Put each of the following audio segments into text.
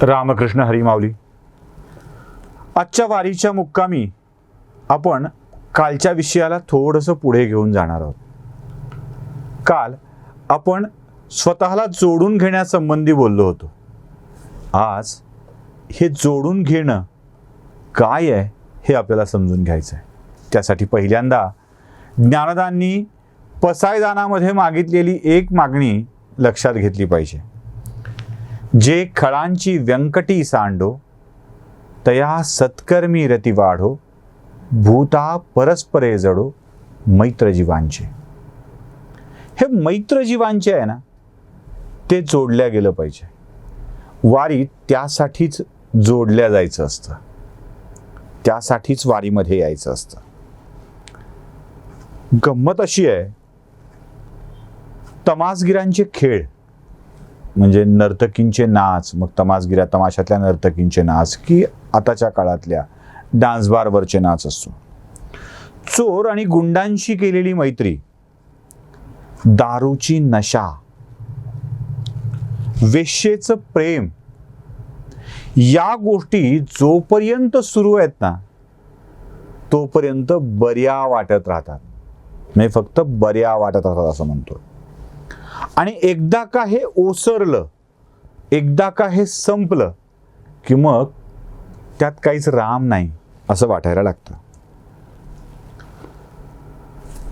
रामकृष्ण हरी माऊली. आजच्या वारीच्या मुक्कामी आपण कालच्या विषयाला थोडंसं पुढे घेऊन जाणार आहोत. काल आपण स्वतःला जोडून घेण्यासंबंधी बोललो होतो. आज हे जोडून घेणं काय आहे हे आपल्याला समजून घ्यायचं आहे. त्यासाठी पहिल्यांदा ज्ञानदांनी पसायदानामध्ये मागितलेली एक मागणी लक्षात घेतली पाहिजे. जे खळांची व्यंकटी सांडो तया सत्कर्मी रती वाढो भूता परस्परे जडो मैत्र जीवांचे. हे मैत्र जीवांचे आहे ना, ते जोडल्या गेलं पाहिजे. वारीत त्यासाठीच जोडल्या जायचं असतं, त्यासाठीच वारीमध्ये यायचं असतं. गंमत अशी आहे, तमासगिरांचे खेळ म्हणजे नर्तकींचे नाच, मग तमाशातल्या नर्तकींचे नाच की आताच्या काळातल्या डान्स बारवरचे नाच असतो. चोर आणि गुंडांशी केलेली मैत्री, दारूची नशा, वेश्येचं प्रेम, या गोष्टी जोपर्यंत सुरू आहेत ना तोपर्यंत बऱ्या वाटत राहतात. म्हणजे फक्त बऱ्या वाटत राहतात असं म्हणतो. आणि एकदा का हे ओसरलं, एकदा का हे संपलं की मग त्यात काहीच राम नाही असं वाटायला लागतं.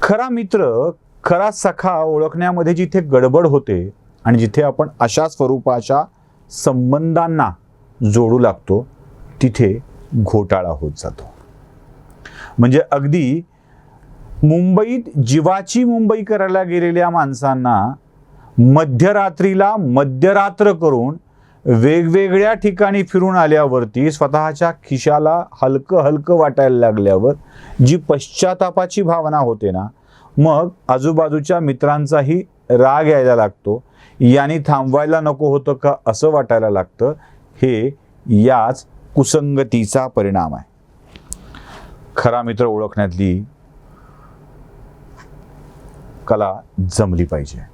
खरा मित्र, खरा सखा ओळखण्यामध्ये जिथे गडबड होते आणि जिथे आपण अशा स्वरूपाच्या संबंधांना जोडू लागतो तिथे घोटाळा होत जातो. म्हणजे अगदी मुंबईत जीवाची मुंबई करायला गेलेल्या माणसांना मध्यरात्रीला मध्यरात्र करून वेगवेगळ्या ठिकाणी फिरून आल्यावरती स्वतःच्या खिशाला हलकं हलकं वाटायला लागल्यावर जी पश्चातापाची भावना होते ना, मग आजूबाजूच्या मित्रांचाही राग यायला लागतो. यांनी थांबवायला नको होतं का असं वाटायला लागतं. हे याच कुसंगतीचा परिणाम आहे. खरा मित्र ओळखण्यातली कला जमली पाहिजे.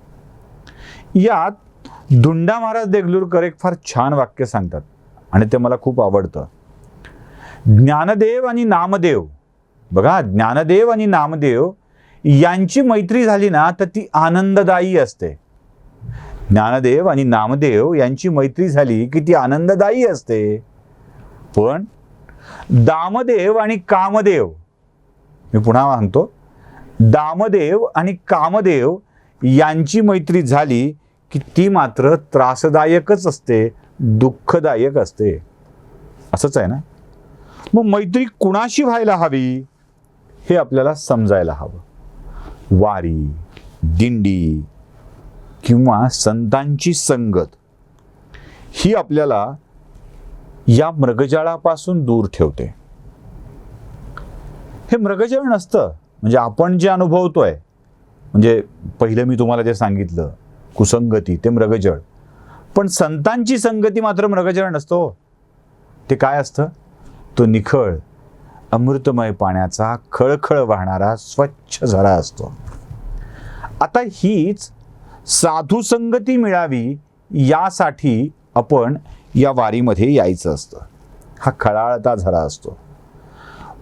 यात धुंडा महाराज देगलूरकर एक फार छान वाक्य सांगतात आणि ते मला खूप आवडतं. ज्ञानदेव आणि नामदेव, बघा, ज्ञानदेव आणि नामदेव यांची मैत्री झाली ना तर ती आनंददायी असते. ज्ञानदेव आणि नामदेव यांची मैत्री झाली की ती आनंददायी असते. पण दामदेव आणि कामदेव, मी पुन्हा सांगतो, दामदेव आणि कामदेव यांची मैत्री झाली की ती मात्र त्रासदायकच असते, दुःखदायक असते. असंच आहे ना. मग मैत्री कुणाशी व्हायला हवी हे आपल्याला समजायला हवं. वारी, दिंडी किंवा संतांची संगत ही आपल्याला या मृगजळापासून दूर ठेवते. हे मृगजळ नसतं, म्हणजे आपण जे अनुभवतोय, म्हणजे पहिलं मी तुम्हाला जे सांगितलं कुसंगती, ते मृगजळ. पण संतांची संगती मात्र मृगजळ नसतो. ते काय असतं? तो निखळ अमृतमय पाण्याचा खळखळ वाहणारा स्वच्छ झरा असतो. आता हीच साधू संगती मिळावी यासाठी आपण या वारीमध्ये यायचं असतं. हा खळाळता झरा असतो.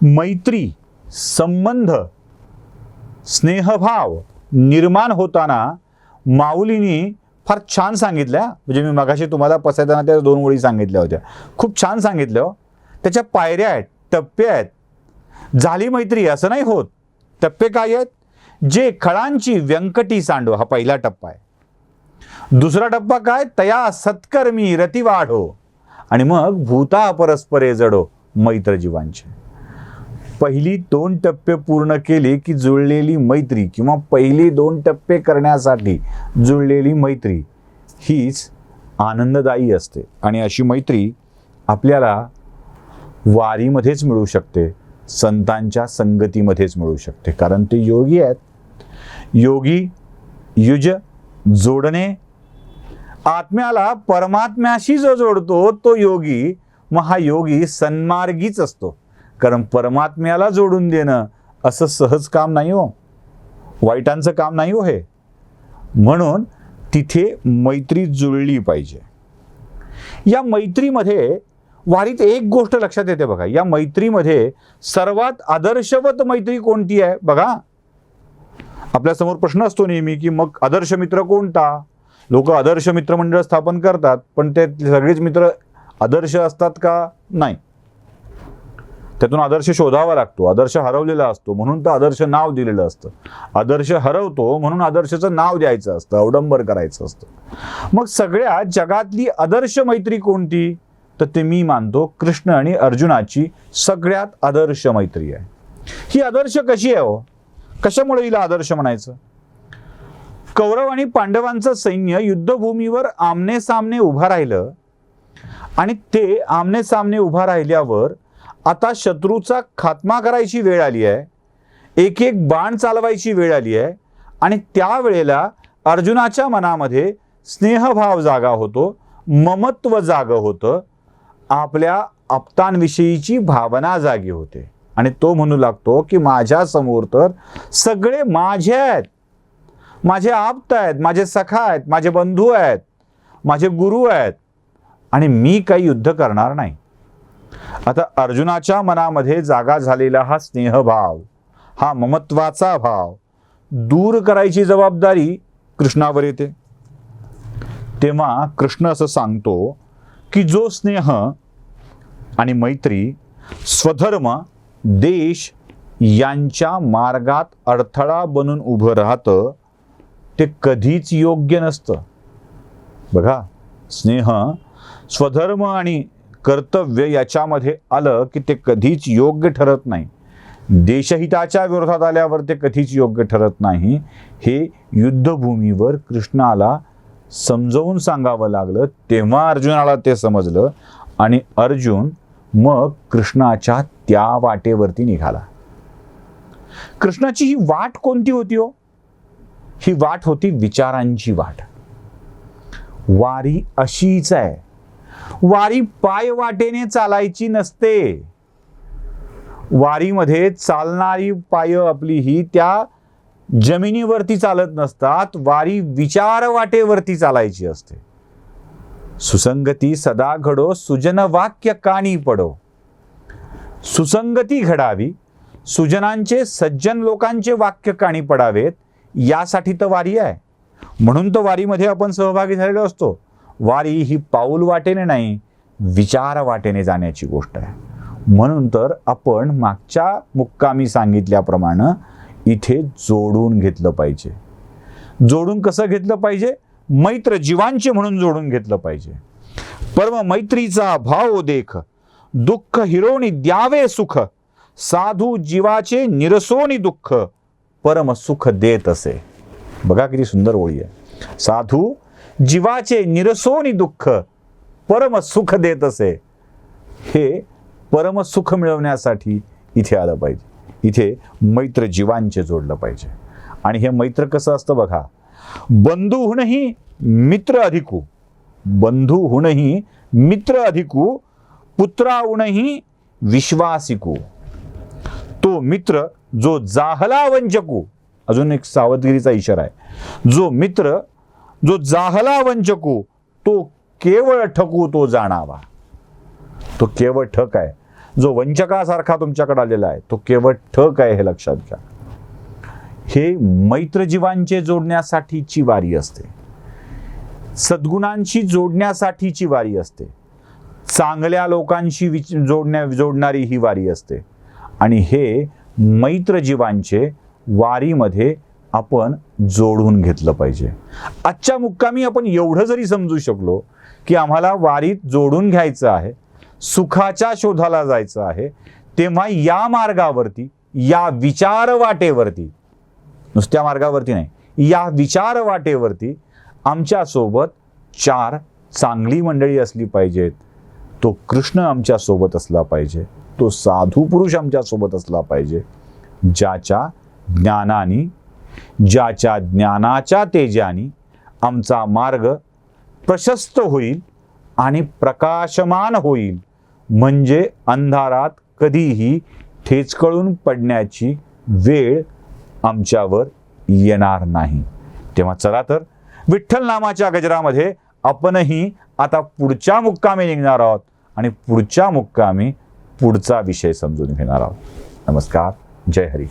मैत्री, संबंध, स्नेहभाव निर्माण होताना माऊलींनी फार छान सांगितल्या. म्हणजे मी मगाशी तुम्हाला पसायदानाच्या 2 ओळी सांगितल्या होत्या, खूप छान सांगितलं हो. त्याच्या पायऱ्या आहेत, टप्पे आहेत. झाली मैत्री असं नाही होत. टप्पे काय आहेत? जे खळांची व्यंकटी सांडो, हा पहिला टप्पा आहे. दुसरा टप्पा काय? तया सत्कर्मी रती वाढो. आणि मग भूता परस्परे जडो मैत्र जीवांचे. पहिली 2 टप्पे पूर्ण केले की जुळलेली मैत्री किंवा पहिली 2 टप्पे करण्यासाठी जुळलेली मैत्री हीच आनंददायी असते. आणि अशी मैत्री आपल्याला वारीमध्येच मिळू शकते, संतांच्या संगतीमध्येच मिळू शकते. कारण ते योगी आहेत. योगी, युज, जोडणे. आत्म्याला परमात्म्याशी जो जोडतो तो योगी. मग हा योगी सन्मार्गीच असतो. कारण परमात्म्याला जोडून देणं असं सहज काम नाही हो, वाईटांचं काम नाही हो हे. म्हणून तिथे मैत्री जुळली पाहिजे. या मैत्रीमध्ये वारीत एक गोष्ट लक्षात येते बघा, या मैत्रीमध्ये सर्वात आदर्शवत मैत्री कोणती आहे बघा. आपल्या समोर प्रश्न असतो नेहमी की मग आदर्श मित्र कोणता. लोक आदर्श मित्रमंडळ स्थापन करतात, पण ते सगळेच मित्र आदर्श असतात का? नाही. त्यातून आदर्श शोधावा लागतो. आदर्श हरवलेला असतो म्हणून तर आदर्श नाव दिलेलं असतं. आदर्श हरवतो म्हणून आदर्शाचं नाव द्यायचं असतं, अवडंबर करायचं असतं. मग सगळ्या जगातली आदर्श मैत्री कोणती? तर ते मी मानतो कृष्ण आणि अर्जुनाची सगळ्यात आदर्श मैत्री आहे. ही आदर्श कशी आहे हो? कशामुळे हिला आदर्श म्हणायचं? कौरव आणि पांडवांचं सैन्य युद्धभूमीवर आमने सामने उभा राहिलं आणि ते आमने सामने उभा राहिल्यावर आता शत्रूचा खात्मा करायची वेळ आली आहे. एक एक बाण चालवायची वेळ आली आहे आणि त्यावेळेला अर्जुनाच्या मनामध्ये स्नेहभाव जागा होतो, ममत्व जागं होतं, आपल्या आप्तांविषयीची भावना जागी होते आणि तो म्हणू लागतो की माझ्या समोर तर सगळे माझे आहेत, माझे आप्त आहेत, माझे सखा आहेत, माझे बंधू आहेत, माझे गुरु आहेत आणि मी काही युद्ध करणार नाही. आता अर्जुनाच्या मनामध्ये जागा झालेला हा स्नेहभाव, हा ममत्वाचा भाव दूर करायची जबाबदारी कृष्णावर येते. तेव्हा कृष्ण असं सांगतो की जो स्नेह आणि मैत्री स्वधर्म देश यांच्या मार्गात अडथळा बनून उभं राहतं ते कधीच योग्य नसतं. बघा, स्नेह स्वधर्म आणि कर्तव्य याच्यामध्ये आलं की ते कधीच योग्य ठरत नाही. देशहिताच्या विरोधात आल्यावर ते कधीच योग्य ठरत नाही. हे युद्धभूमीवर कृष्णाला समजावून सांगावं लागलं, तेव्हा अर्जुनाला ते समजलं आणि अर्जुन मग कृष्णाच्या त्या वाटेवरती निघाला. कृष्णाची ही वाट कोणती होती हो? ही वाट होती विचारांची वाट. वारी अशीच आहे. वारी पाय वाटेने चालायची नसते. वारीमध्ये चालणारी पाय आपली ही त्या जमिनीवरती चालत नसतात. वारी विचार वाटेवरती चालायची असते. सुसंगती सदा घडो, सुजन वाक्य कानी पडो. सुसंगती घडावी, सुजनांचे सज्जन लोकांचे वाक्य कानी पडावेत, यासाठी तर वारी आहे. म्हणून तर वारीमध्ये आपण सहभागी झालेलो असतो. वारी ही पाऊल वाटेने नाही, विचार वाटेने जाण्याची गोष्ट आहे. म्हणून तर आपण मागच्या मुक्कामी सांगितल्याप्रमाणे इथे जोडून घेतलं पाहिजे. जोडून कसं घेतलं पाहिजे? मैत्र जीवांचे म्हणून जोडून घेतलं पाहिजे. परम मैत्रीचा भाव देख, दुःख हिरोनी द्यावे सुख, साधू जीवाचे निरसोनी दुःख, परम सुख देत असे. बघा किती सुंदर ओळी आहे. साधू जीवाचे निरसोनी दुःख, परम सुख देत असे. हे परम सुख मिळवण्यासाठी इथे आलं पाहिजे. इथे मैत्र जीवांचे जोडलं पाहिजे. आणि हे मैत्र कसं असतं बघा, बंधूहुनही मित्र अधिकू, बंधूहुनही मित्र अधिकू, पुत्राहुनही विश्वासिकू. तो मित्र जो जाहला वंचकू, अजून एक सावधगिरीचा इशारा आहे. जो मित्र जो जाहला वंचकू, तो केवळ ठकू तो जाणावा. तो केवळ ठक आहे. जो वंचकासारखा तुमच्याकडे आलेला आहे तो केवळ ठक आहे, हे लक्षात घ्या. हे मैत्रजीवांचे जोडण्यासाठीची वारी असते. सद्गुणांशी जोडण्यासाठीची वारी असते. चांगल्या लोकांशी जोडणारी ही वारी असते. आणि हे मैत्रजीवांचे वारीमध्ये आपण जोडून घेतलं पाहिजे. आजच्या मुक्कामी आपण एवढं जरी समजू शकलो की आम्हाला वारीत जोडून घ्यायचं आहे, सुखाच्या शोधाला जायचं आहे, तेव्हा या मार्गावरती, या विचार वाटेवरती, नुसत्या मार्गावरती नाही, या विचार वाटेवरती आमच्यासोबत 4 चांगली मंडळी असली पाहिजेत. तो कृष्ण आमच्यासोबत असला पाहिजे. तो साधू पुरुष आमच्यासोबत असला पाहिजे, ज्याच्या ज्ञानाने, ज्याच्या ज्ञानाच्या तेजाने आमचा मार्ग प्रशस्त होईल आणि प्रकाशमान होईल. म्हणजे अंधारात कधीही ठेचकळून पडण्याची वेळ आमच्यावर येणार नाही. तेव्हा चला तर विठ्ठल नामाच्या गजरामध्ये आपणही आता पुढच्या मुक्कामी निघणार आहोत आणि पुढच्या मुक्कामी पुढचा विषय समजून घेणार आहोत. नमस्कार. जय हरी.